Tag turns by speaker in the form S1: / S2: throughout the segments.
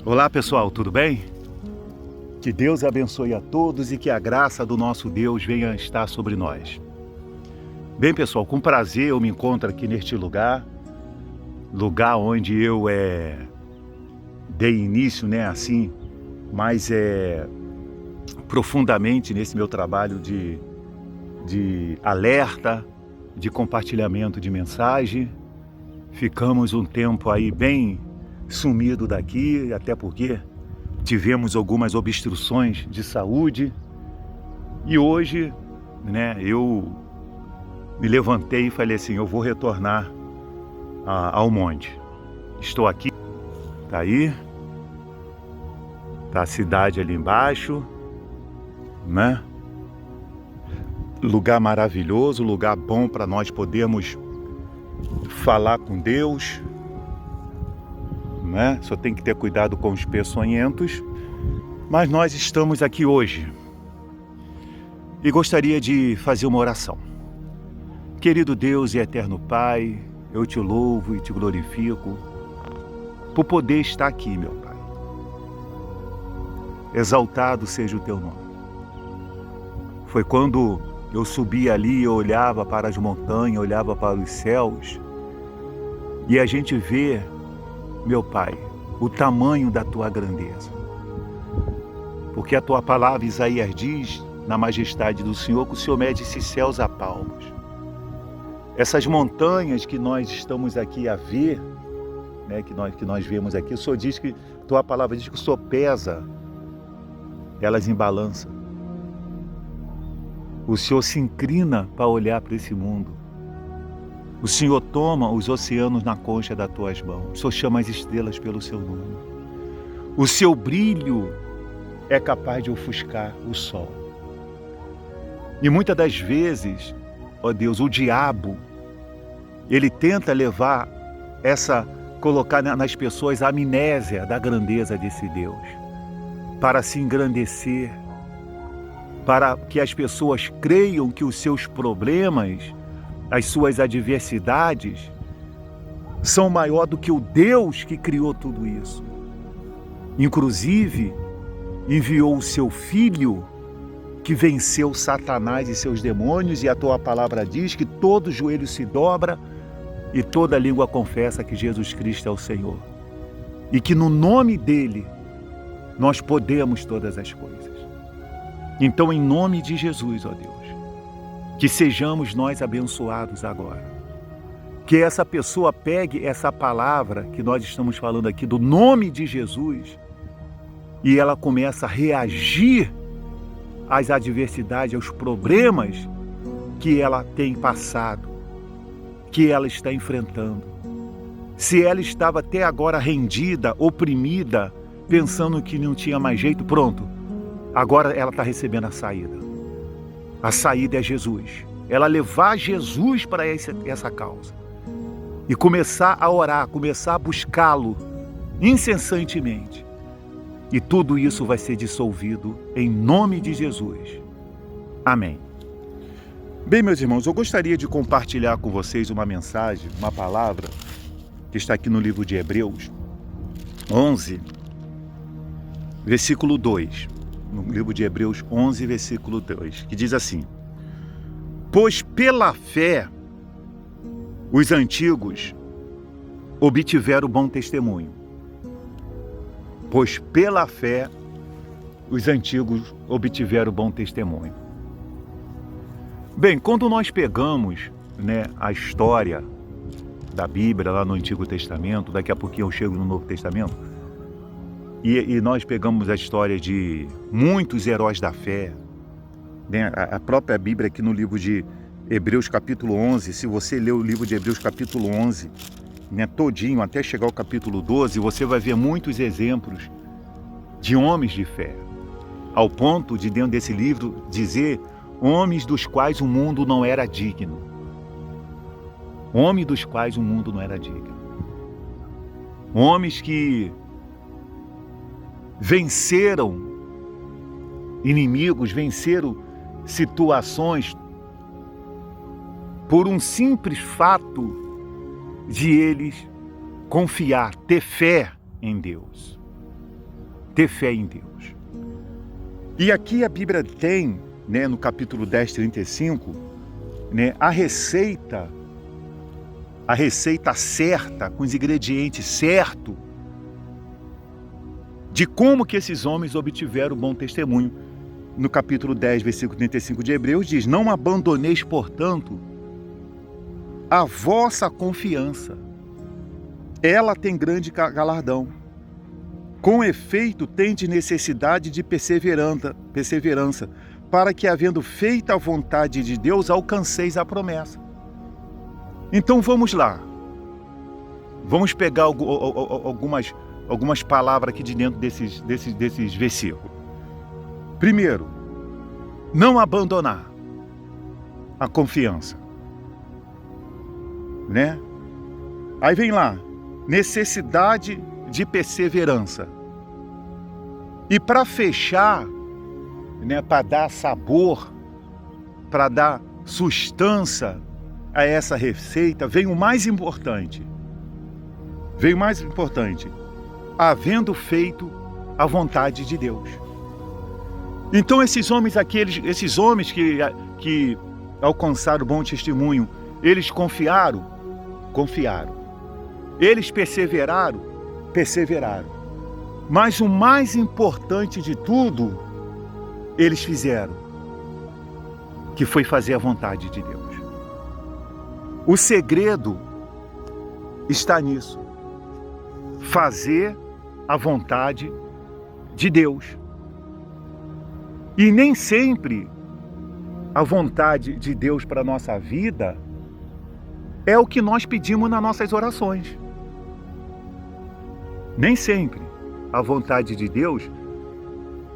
S1: Olá pessoal, tudo bem? Que Deus abençoe a todos e que a graça do nosso Deus venha estar sobre nós. Bem pessoal, com prazer eu me encontro aqui neste lugar onde eu dei início, assim, mas profundamente nesse meu trabalho de alerta, de compartilhamento de mensagem. Ficamos um tempo aí bem sumido daqui, até porque tivemos algumas obstruções de saúde. E hoje, eu me levantei e falei assim, eu vou retornar ao monte. Estou aqui, tá aí, tá a cidade ali embaixo, Lugar maravilhoso, lugar bom para nós podermos falar com Deus, Só tem que ter cuidado com os peçonhentos, mas nós estamos aqui hoje e gostaria de fazer uma oração. Querido Deus e eterno Pai, eu te louvo e te glorifico por poder estar aqui, meu Pai. Exaltado seja o teu nome. Foi quando eu subi ali, eu olhava para as montanhas, olhava para os céus, e a gente vê, meu Pai, o tamanho da tua grandeza. Porque a tua palavra, Isaías diz, na majestade do Senhor, que o Senhor mede esses céus a palmos. Essas montanhas que nós estamos aqui a ver, que nós vemos aqui, o Senhor diz que, tua palavra diz que o Senhor pesa elas em balança. O Senhor se inclina para olhar para esse mundo. O Senhor toma os oceanos na concha das tuas mãos. O Senhor chama as estrelas pelo seu nome. O seu brilho é capaz de ofuscar o sol. E muitas das vezes, ó Deus, o diabo, ele tenta colocar nas pessoas a amnésia da grandeza desse Deus, para se engrandecer, para que as pessoas creiam que os seus problemas, as suas adversidades, são maior do que o Deus que criou tudo isso. Inclusive, enviou o seu Filho, que venceu Satanás e seus demônios, e a tua palavra diz que todo joelho se dobra e toda língua confessa que Jesus Cristo é o Senhor. E que no nome dele nós podemos todas as coisas. Então, em nome de Jesus, ó Deus, que sejamos nós abençoados agora. Que essa pessoa pegue essa palavra que nós estamos falando aqui, do nome de Jesus, e ela começa a reagir às adversidades, aos problemas que ela tem passado, que ela está enfrentando. Se ela estava até agora rendida, oprimida, pensando que não tinha mais jeito, pronto. Agora ela está recebendo a saída. A saída é Jesus. Ela levar Jesus para essa causa. E começar a orar, começar a buscá-lo incessantemente. E tudo isso vai ser dissolvido em nome de Jesus. Amém. Bem, meus irmãos, eu gostaria de compartilhar com vocês uma mensagem, uma palavra, que está aqui no livro de Hebreus 11, versículo 2. No livro de Hebreus 11, versículo 2, que diz assim: pois pela fé os antigos obtiveram bom testemunho. Pois pela fé os antigos obtiveram bom testemunho. Bem, quando nós pegamos a história da Bíblia lá no Antigo Testamento, daqui a pouquinho eu chego no Novo Testamento, e nós pegamos a história de muitos heróis da fé, a própria Bíblia aqui no livro de Hebreus capítulo 11, se você ler o livro de Hebreus capítulo 11, todinho, até chegar ao capítulo 12, você vai ver muitos exemplos de homens de fé, ao ponto de dentro desse livro dizer homens dos quais o mundo não era digno. Homens dos quais o mundo não era digno. Homens que venceram inimigos, venceram situações por um simples fato de eles confiar, ter fé em Deus. Ter fé em Deus. E aqui a Bíblia tem, né, no capítulo 10, 35, né, a receita certa, com os ingredientes certos, de como que esses homens obtiveram bom testemunho. No capítulo 10, versículo 35 de Hebreus, diz: não abandoneis, portanto, a vossa confiança. Ela tem grande galardão. Com efeito, tendes necessidade de perseverança, para que, havendo feito a vontade de Deus, alcanceis a promessa. Então vamos lá. Vamos pegar algumas palavras aqui de dentro desses versículos. Primeiro, não abandonar a confiança, né? Aí vem lá, necessidade de perseverança. E para fechar, né, para dar sabor, para dar sustância a essa receita, vem o mais importante. Vem o mais importante, havendo feito a vontade de Deus. Então esses homens que alcançaram bom testemunho, eles confiaram. Eles perseveraram. Mas o mais importante de tudo, eles fizeram, que foi fazer a vontade de Deus. O segredo está nisso. Fazer a vontade de Deus. E nem sempre a vontade de Deus para a nossa vida é o que nós pedimos nas nossas orações. Nem sempre a vontade de Deus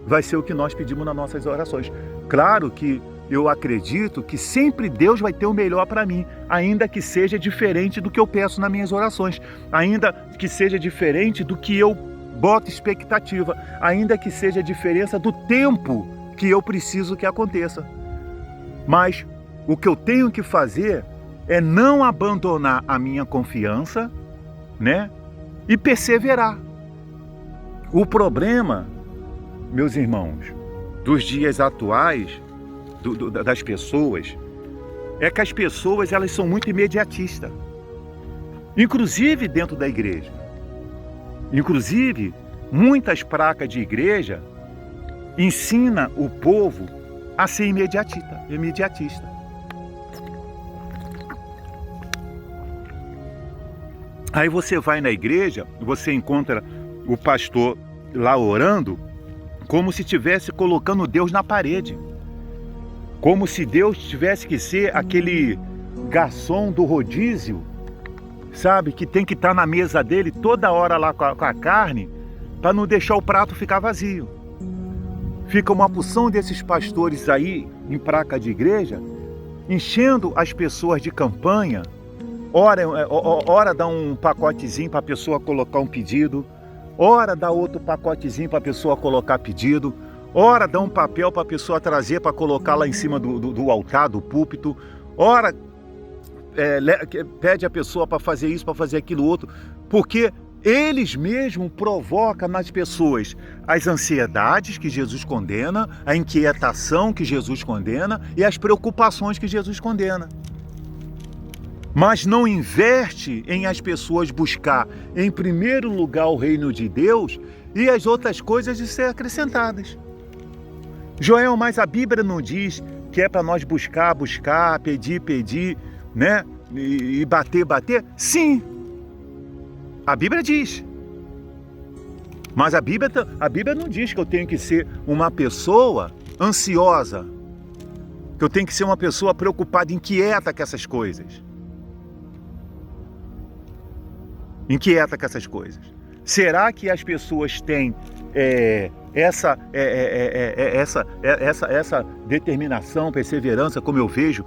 S1: vai ser o que nós pedimos nas nossas orações. Claro que eu acredito que sempre Deus vai ter o melhor para mim, ainda que seja diferente do que eu peço nas minhas orações, ainda que seja diferente do que eu boto expectativa, ainda que seja a diferença do tempo que eu preciso que aconteça. Mas o que eu tenho que fazer é não abandonar a minha confiança, né? E perseverar. O problema, meus irmãos, dos dias atuais, das pessoas, é que as pessoas, elas são muito imediatistas. Inclusive dentro da igreja. Inclusive, muitas placas de igreja ensina o povo a ser imediatista. Aí você vai na igreja, você encontra o pastor lá orando, como se estivesse colocando Deus na parede. Como se Deus tivesse que ser aquele garçom do rodízio, sabe? Que tem que estar na mesa dele toda hora lá com a carne, para não deixar o prato ficar vazio. Fica uma porção desses pastores aí em placa de igreja, enchendo as pessoas de campanha. Ora dá um pacotezinho para a pessoa colocar um pedido, ora dá outro pacotezinho para a pessoa colocar pedido, ora dá um papel para a pessoa trazer para colocar lá em cima do altar, do púlpito, ora pede a pessoa para fazer isso, para fazer aquilo outro, porque eles mesmos provocam nas pessoas as ansiedades que Jesus condena, a inquietação que Jesus condena e as preocupações que Jesus condena. Mas não investe em as pessoas buscar, em primeiro lugar, o reino de Deus e as outras coisas de ser acrescentadas. Joel, mas a Bíblia não diz que é para nós buscar, pedir, né? E bater? Sim! A Bíblia diz. Mas a Bíblia não diz que eu tenho que ser uma pessoa ansiosa, que eu tenho que ser uma pessoa preocupada, inquieta com essas coisas. Será que as pessoas têm essa determinação, perseverança, como eu vejo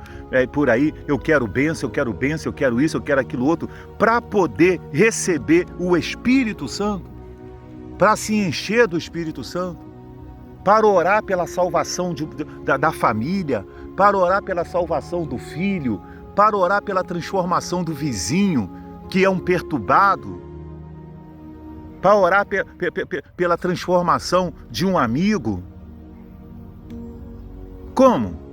S1: por aí? Eu quero bênção, eu quero isso, eu quero aquilo outro, para poder receber o Espírito Santo, para se encher do Espírito Santo, para orar pela salvação da família, para orar pela salvação do filho, para orar pela transformação do vizinho, que é um perturbado, para orar pela transformação de um amigo. Como?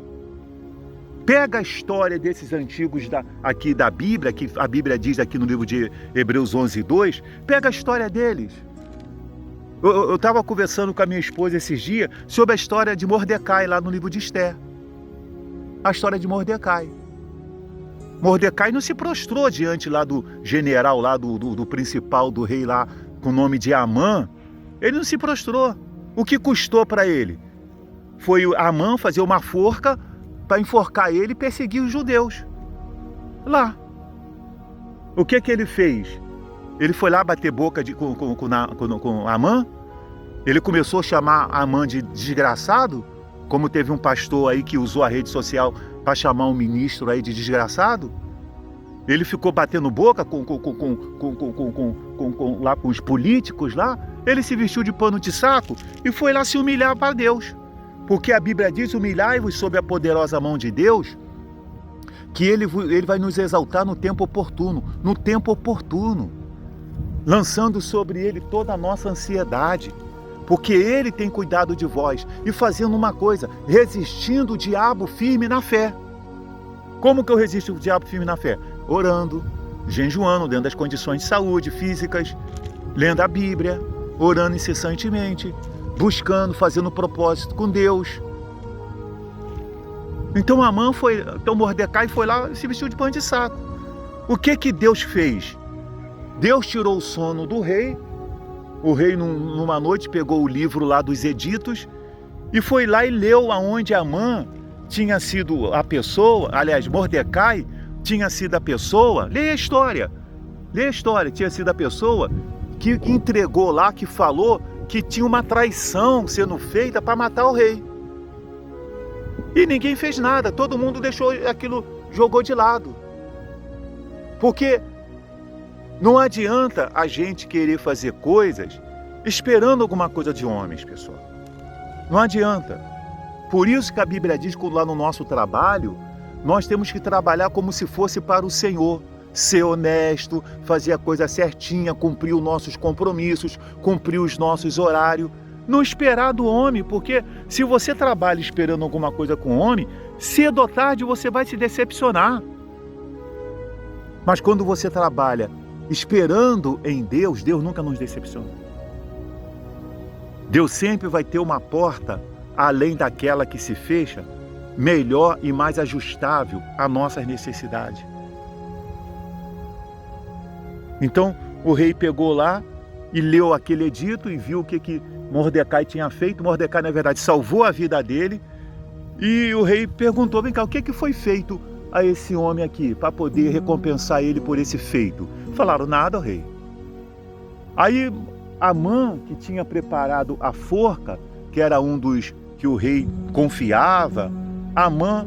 S1: Pega a história desses antigos aqui da Bíblia, que a Bíblia diz aqui no livro de Hebreus 11:2, pega a história deles. Eu estava conversando com a minha esposa esses dias sobre a história de Mordecai lá no livro de Esther. A história de Mordecai. Mordecai não se prostrou diante lá do general, lá do principal, do rei lá, com o nome de Amã. Ele não se prostrou. O que custou para ele? Foi Amã fazer uma forca para enforcar ele e perseguir os judeus. Lá. O que ele fez? Ele foi lá bater boca com Amã? Ele começou a chamar Amã de desgraçado? Como teve um pastor aí que usou a rede social para chamar um ministro aí de desgraçado? Ele ficou batendo boca lá com os políticos lá? Ele se vestiu de pano de saco e foi lá se humilhar para Deus. Porque a Bíblia diz: humilhai-vos sob a poderosa mão de Deus, que ele vai nos exaltar no tempo oportuno. No tempo oportuno. Lançando sobre ele toda a nossa ansiedade. Porque ele tem cuidado de vós. E fazendo uma coisa, resistindo o diabo firme na fé. Como que eu resisto o diabo firme na fé? Orando, jejuando, dentro das condições de saúde físicas, lendo a Bíblia, orando incessantemente, buscando, fazendo propósito com Deus. Então Mordecai foi lá e se vestiu de pano de saco. O que Deus fez? Deus tirou o sono do rei. O rei, numa noite, pegou o livro lá dos editos e foi lá e leu aonde Amã tinha sido a pessoa, aliás, Mordecai tinha sido a pessoa. Leia a história, tinha sido a pessoa que entregou lá, que falou que tinha uma traição sendo feita para matar o rei. E ninguém fez nada, todo mundo deixou aquilo, jogou de lado. Porque não adianta a gente querer fazer coisas esperando alguma coisa de homens, pessoal. Não adianta. Por isso que a Bíblia diz que lá no nosso trabalho, nós temos que trabalhar como se fosse para o Senhor. Ser honesto, fazer a coisa certinha, cumprir os nossos compromissos, cumprir os nossos horários. Não esperar do homem, porque se você trabalha esperando alguma coisa com o homem, cedo ou tarde você vai se decepcionar. Mas quando você trabalha esperando em Deus, Deus nunca nos decepciona. Deus sempre vai ter uma porta, além daquela que se fecha, melhor e mais ajustável às nossas necessidades. Então, o rei pegou lá e leu aquele edito e viu o que Mordecai tinha feito. Mordecai, na verdade, salvou a vida dele. E o rei perguntou: vem cá, o que foi feito a esse homem aqui, para poder recompensar ele por esse feito? Falaram: nada, rei. Aí Amã, que tinha preparado a forca, que era um dos que o rei confiava, Amã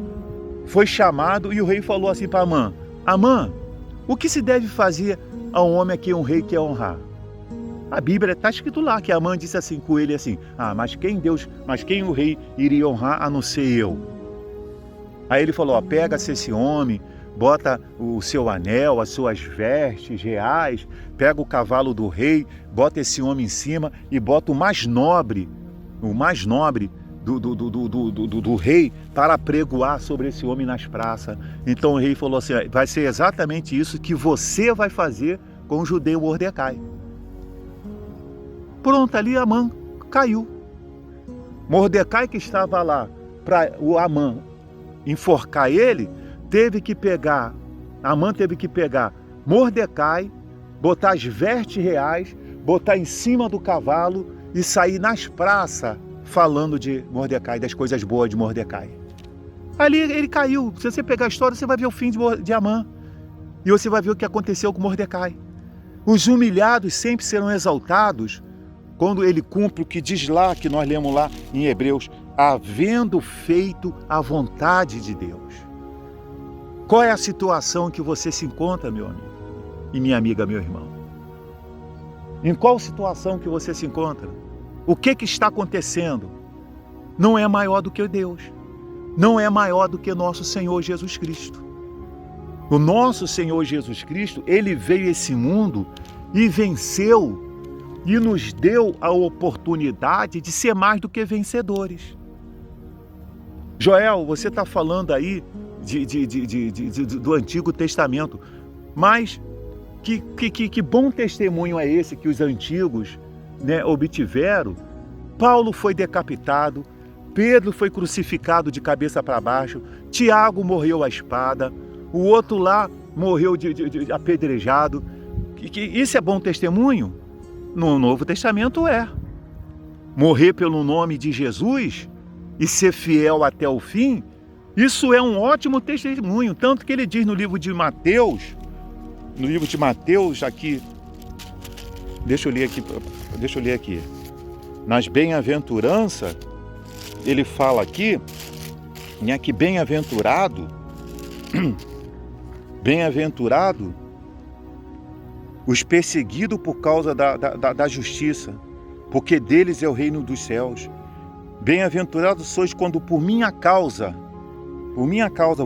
S1: foi chamado e o rei falou assim para Amã: Amã, o que se deve fazer a um homem a quem um rei quer honrar? A Bíblia está escrito lá que Amã disse assim com ele assim: mas quem o rei iria honrar a não ser eu? Aí ele falou: pega-se esse homem, bota o seu anel, as suas vestes reais, pega o cavalo do rei, bota esse homem em cima e bota o mais nobre do rei para apregoar sobre esse homem nas praças. Então o rei falou assim: vai ser exatamente isso que você vai fazer com o judeu Mordecai. Pronto, ali Amã caiu. Mordecai, que estava lá para o Amã enforcar ele, Amã teve que pegar Mordecai, botar as vestes reais, botar em cima do cavalo e sair nas praças falando de Mordecai, das coisas boas de Mordecai. Ali ele caiu. Se você pegar a história, você vai ver o fim de Amã. E você vai ver o que aconteceu com Mordecai. Os humilhados sempre serão exaltados quando ele cumpre o que diz lá, que nós lemos lá em Hebreus: havendo feito a vontade de Deus. Qual é a situação que você se encontra, meu amigo e minha amiga, meu irmão? Em qual situação que você se encontra? O que está acontecendo? Não é maior do que Deus. Não é maior do que nosso Senhor Jesus Cristo. O nosso Senhor Jesus Cristo, ele veio a esse mundo e venceu e nos deu a oportunidade de ser mais do que vencedores. Joel, você está falando aí do Antigo Testamento, mas que bom testemunho é esse que os antigos, né, obtiveram? Paulo foi decapitado, Pedro foi crucificado de cabeça para baixo, Tiago morreu à espada, o outro lá morreu apedrejado. Isso é bom testemunho? No Novo Testamento é. Morrer pelo nome de Jesus e ser fiel até o fim, isso é um ótimo testemunho. Tanto que ele diz no livro de Mateus, aqui, deixa eu ler aqui. Nas bem-aventuranças, ele fala aqui, né, que bem-aventurado os perseguidos por causa da justiça, porque deles é o reino dos céus. Bem-aventurados sois quando por minha causa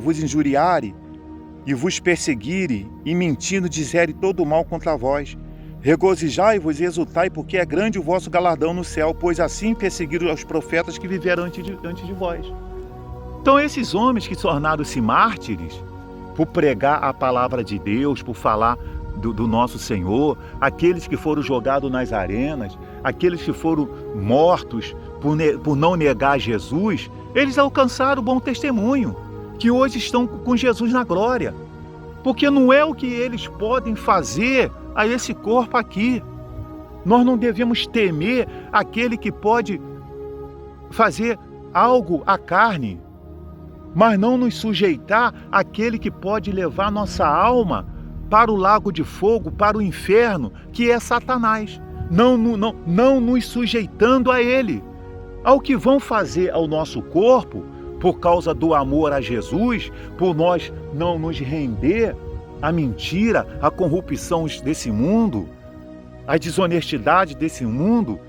S1: vos injuriarem e vos perseguirem e mentindo disserem todo mal contra vós. Regozijai-vos e exultai, porque é grande o vosso galardão no céu, pois assim perseguiram os profetas que viveram antes de vós. Então esses homens que tornaram-se mártires por pregar a palavra de Deus, por falar do nosso Senhor, aqueles que foram jogados nas arenas, aqueles que foram mortos por não negar Jesus, eles alcançaram o bom testemunho, que hoje estão com Jesus na glória. Porque não é o que eles podem fazer a esse corpo aqui. Nós não devemos temer aquele que pode fazer algo à carne, mas não nos sujeitar àquele que pode levar nossa alma para o lago de fogo, para o inferno, que é Satanás. Não nos sujeitando a ele. Ao que vão fazer ao nosso corpo, por causa do amor a Jesus, por nós não nos render à mentira, à corrupção desse mundo, à desonestidade desse mundo,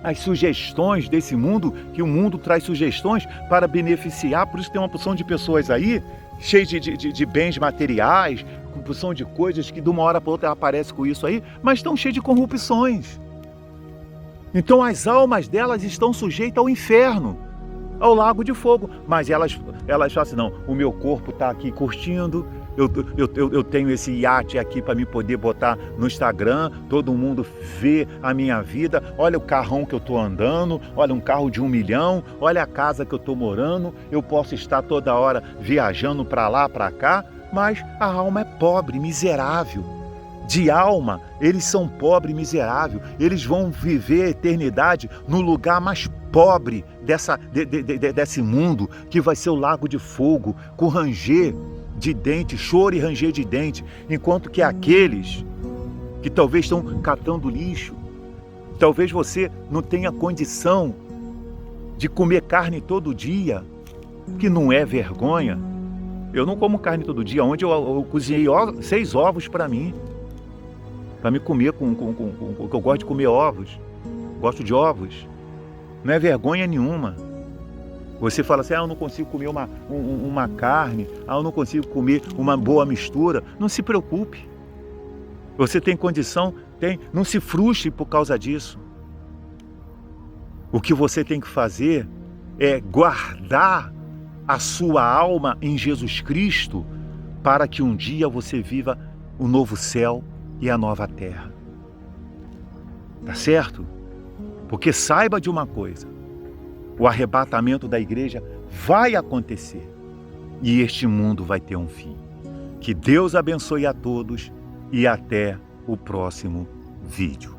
S1: às sugestões desse mundo, que o mundo traz sugestões para beneficiar. Por isso tem uma porção de pessoas aí, cheias de bens materiais, com porção de coisas que de uma hora para outra aparecem com isso aí, mas estão cheias de corrupções. Então as almas delas estão sujeitas ao inferno, ao lago de fogo. Mas elas falam assim, não, o meu corpo está aqui curtindo, eu tenho esse iate aqui para me poder botar no Instagram, todo mundo vê a minha vida, olha o carrão que eu estou andando, olha um carro de 1 milhão, olha a casa que eu estou morando, eu posso estar toda hora viajando para lá, para cá, mas a alma é pobre, miserável. De alma, eles são pobres e miseráveis. Eles vão viver a eternidade no lugar mais pobre desse mundo, que vai ser o lago de fogo, com ranger de dente, choro e ranger de dente. Enquanto que aqueles que talvez estão catando lixo, talvez você não tenha condição de comer carne todo dia, que não é vergonha. Eu não como carne todo dia. Ontem eu cozinhei 6 ovos para mim. Para me comer, que eu gosto de comer ovos, gosto de ovos, não é vergonha nenhuma. Você fala assim, eu não consigo comer uma carne, eu não consigo comer uma boa mistura. Não se preocupe, você tem condição, não se frustre por causa disso. O que você tem que fazer é guardar a sua alma em Jesus Cristo, para que um dia você viva o novo céu e a nova terra. Tá certo? Porque saiba de uma coisa, o arrebatamento da igreja vai acontecer e este mundo vai ter um fim. Que Deus abençoe a todos e até o próximo vídeo.